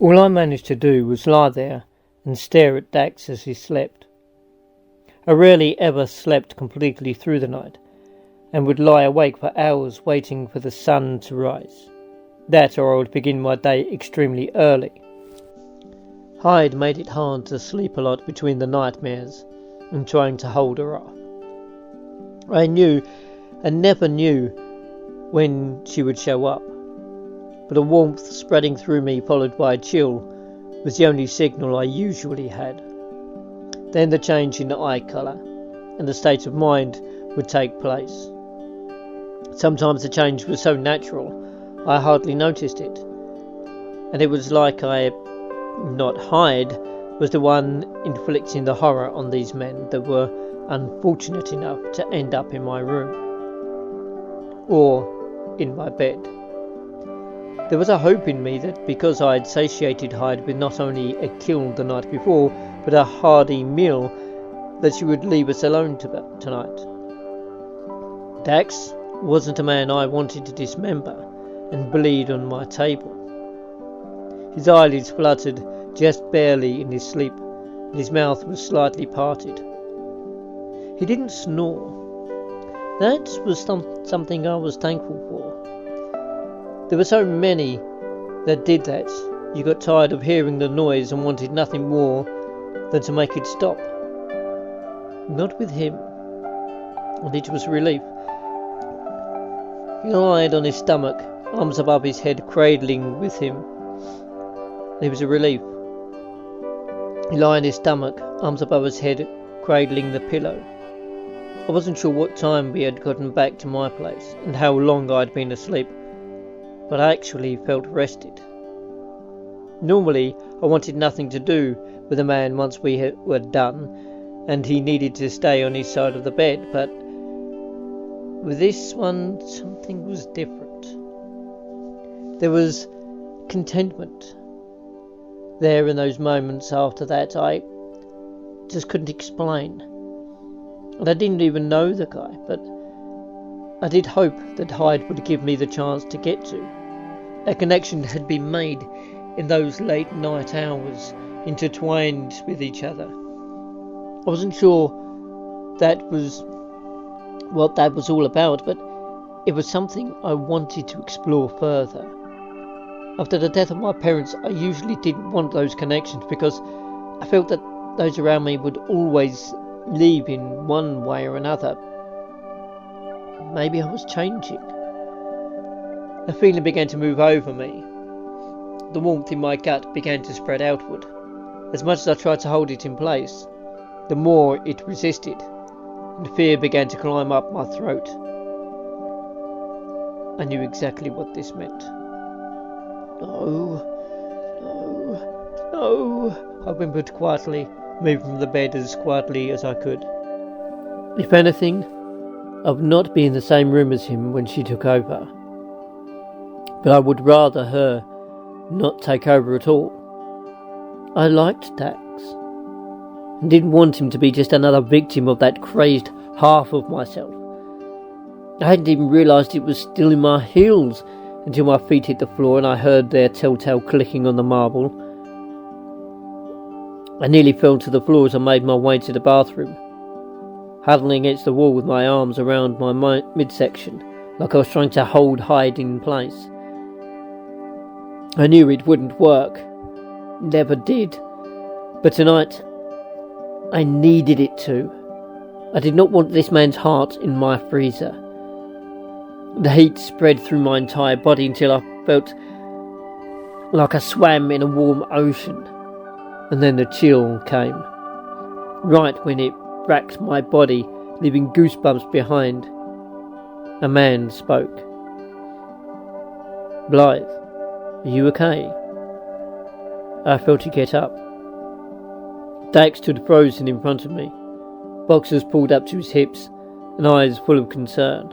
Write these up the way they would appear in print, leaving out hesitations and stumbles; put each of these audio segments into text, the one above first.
All I managed to do was lie there and stare at Dax as he slept. I rarely ever slept completely through the night, and would lie awake for hours waiting for the sun to rise. That or I would begin my day extremely early. Hyde made it hard to sleep a lot between the nightmares and trying to hold her off. I knew and never knew when she would show up, but a warmth spreading through me followed by a chill was the only signal I usually had. Then the change in eye colour and the state of mind would take place. Sometimes the change was so natural I hardly noticed it, and it was like not Hyde, was the one inflicting the horror on these men that were unfortunate enough to end up in my room or in my bed. There was a hope in me that because I had satiated Hyde with not only a kill the night before, but a hearty meal, that she would leave us alone tonight. Dax wasn't a man I wanted to dismember and bleed on my table. His eyelids fluttered just barely in his sleep, and his mouth was slightly parted. He didn't snore. That was something I was thankful for. There were so many that did that. You got tired of hearing the noise and wanted nothing more than to make it stop. Not with him, and it was a relief. He lied on his stomach, arms above his head, cradling with him. It was a relief. He lay on his stomach, arms above his head, cradling the pillow. I wasn't sure what time we had gotten back to my place and how long I'd been asleep, but I actually felt rested. Normally, I wanted nothing to do with a man once we were done, and he needed to stay on his side of the bed, but with this one, something was different. There was contentment there in those moments after that I just couldn't explain. And I didn't even know the guy, but I did hope that Hyde would give me the chance to get to. A connection had been made in those late night hours, intertwined with each other. I wasn't sure that was what that was all about, but it was something I wanted to explore further. After the death of my parents, I usually didn't want those connections because I felt that those around me would always leave in one way or another. Maybe I was changing. A feeling began to move over me. The warmth in my gut began to spread outward. As much as I tried to hold it in place, the more it resisted, and fear began to climb up my throat. I knew exactly what this meant. No, I whimpered quietly, moving from the bed as quietly as I could. If anything, I would not be in the same room as him when she took over. But I would rather her not take over at all. I liked Dax, and didn't want him to be just another victim of that crazed half of myself. I hadn't even realised it was still in my heels until my feet hit the floor and I heard their telltale clicking on the marble. I nearly fell to the floor as I made my way to the bathroom, huddling against the wall with my arms around my midsection, like I was trying to hold Hyde in place. I knew it wouldn't work. Never did. But tonight, I needed it to. I did not want this man's heart in my freezer. The heat spread through my entire body until I felt like I swam in a warm ocean. And then the chill came, right when it racked my body, leaving goosebumps behind. A man spoke. "Blythe, are you okay?" I felt her get up. Dax stood frozen in front of me, boxers pulled up to his hips, and eyes full of concern.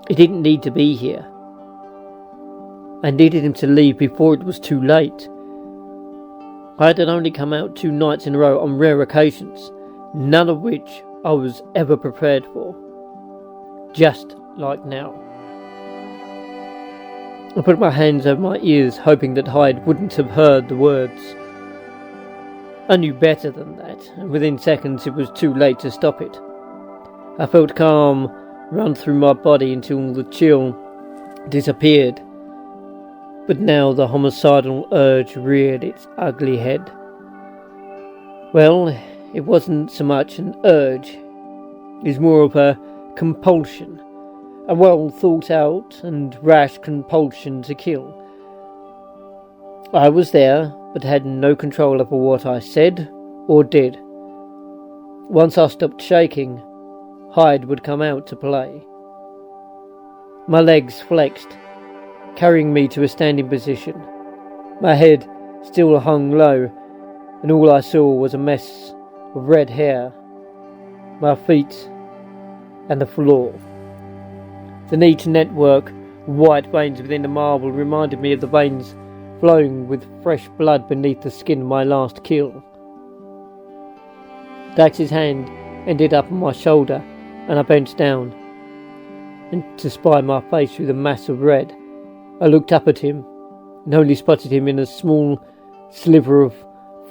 He didn't need to be here. I needed him to leave before it was too late. I had only come out 2 nights in a row on rare occasions, none of which I was ever prepared for. Just like now. I put my hands over my ears, hoping that Hyde wouldn't have heard the words. I knew better than that, and within seconds it was too late to stop it. I felt calm run through my body until the chill disappeared. But now the homicidal urge reared its ugly head. Well, it wasn't so much an urge. It was more of a compulsion. A well thought out and rash compulsion to kill. I was there, but had no control over what I said or did. Once I stopped shaking, Hyde would come out to play. My legs flexed, carrying me to a standing position. My head still hung low, and all I saw was a mess of red hair, my feet, and the floor. The neat network of white veins within the marble reminded me of the veins flowing with fresh blood beneath the skin of my last kill. Dax's hand ended up on my shoulder, and I bent down, and to spy my face through the mass of red. I looked up at him, and only spotted him in a small sliver of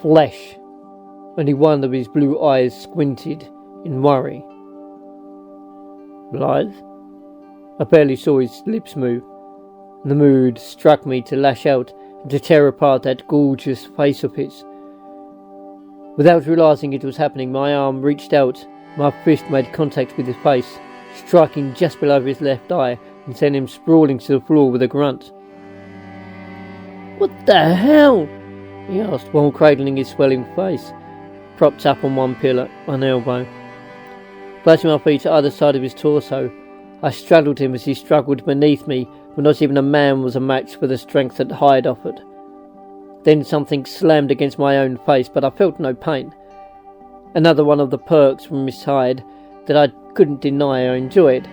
flesh. Only one of his blue eyes squinted in worry. Blythe? I barely saw his lips move, and the mood struck me to lash out and to tear apart that gorgeous face of his. Without realizing it was happening, my arm reached out, my fist made contact with his face, striking just below his left eye and sent him sprawling to the floor with a grunt. "What the hell?" he asked while cradling his swelling face, propped up on one elbow. Placing my feet to either side of his torso, I straddled him as he struggled beneath me, but not even a man was a match for the strength that Hyde offered. Then something slammed against my own face, but I felt no pain. Another one of the perks from Miss Hyde that I couldn't deny I enjoyed.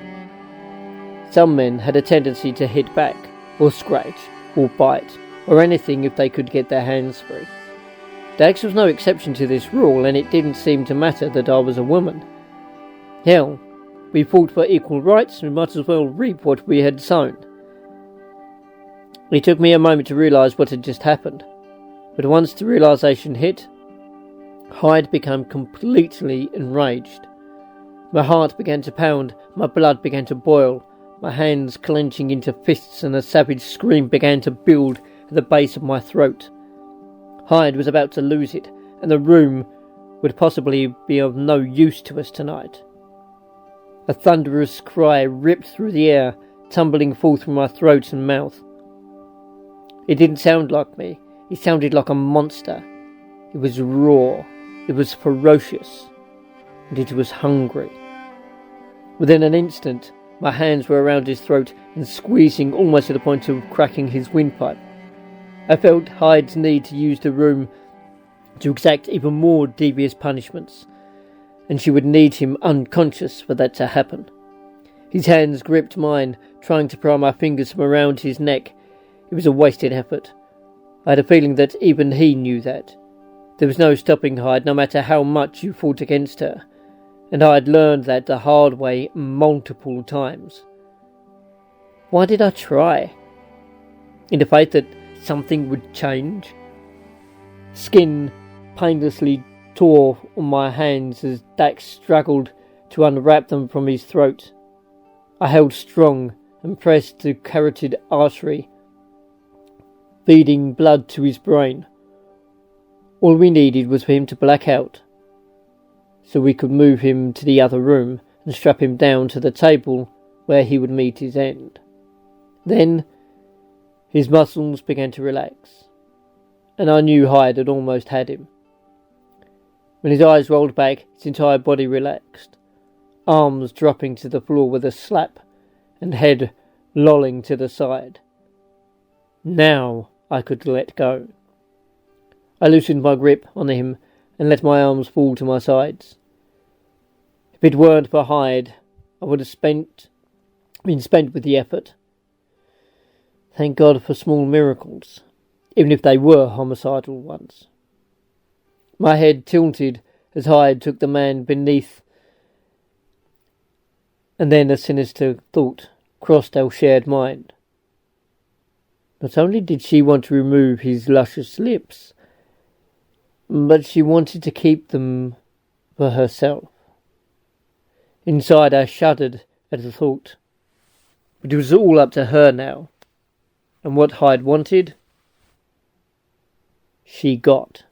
Some men had a tendency to hit back, or scratch, or bite, or anything if they could get their hands free. Dax was no exception to this rule, and it didn't seem to matter that I was a woman. Hell, we fought for equal rights, we might as well reap what we had sown. It took me a moment to realise what had just happened, but once the realisation hit, Hyde became completely enraged. My heart began to pound, my blood began to boil, my hands clenching into fists, and a savage scream began to build at the base of my throat. Hyde was about to lose it, and the room would possibly be of no use to us tonight. A thunderous cry ripped through the air, tumbling forth from my throat and mouth. It didn't sound like me. It sounded like a monster. It was raw. It was ferocious. And it was hungry. Within an instant, my hands were around his throat and squeezing almost to the point of cracking his windpipe. I felt Hyde's need to use the room to exact even more devious punishments, and she would need him unconscious for that to happen. His hands gripped mine, trying to pry my fingers from around his neck. It was a wasted effort. I had a feeling that even he knew that. There was no stopping Hyde, no matter how much you fought against her, and I had learned that the hard way multiple times. Why did I try? In the faith that something would change? Skin painlessly tore on my hands as Dax struggled to unwrap them from his throat. I held strong and pressed the carotid artery, feeding blood to his brain. All we needed was for him to black out, so we could move him to the other room and strap him down to the table where he would meet his end. Then his muscles began to relax, and I knew Hyde had almost had him. When his eyes rolled back, his entire body relaxed, arms dropping to the floor with a slap, and head lolling to the side. Now I could let go. I loosened my grip on him and let my arms fall to my sides. If it weren't for Hyde, I would have been spent with the effort. Thank God for small miracles, even if they were homicidal ones. My head tilted as Hyde took the man beneath, and then a sinister thought crossed our shared mind. Not only did she want to remove his luscious lips, but she wanted to keep them for herself. Inside, I shuddered at the thought. But it was all up to her now. And what Hyde wanted, she got.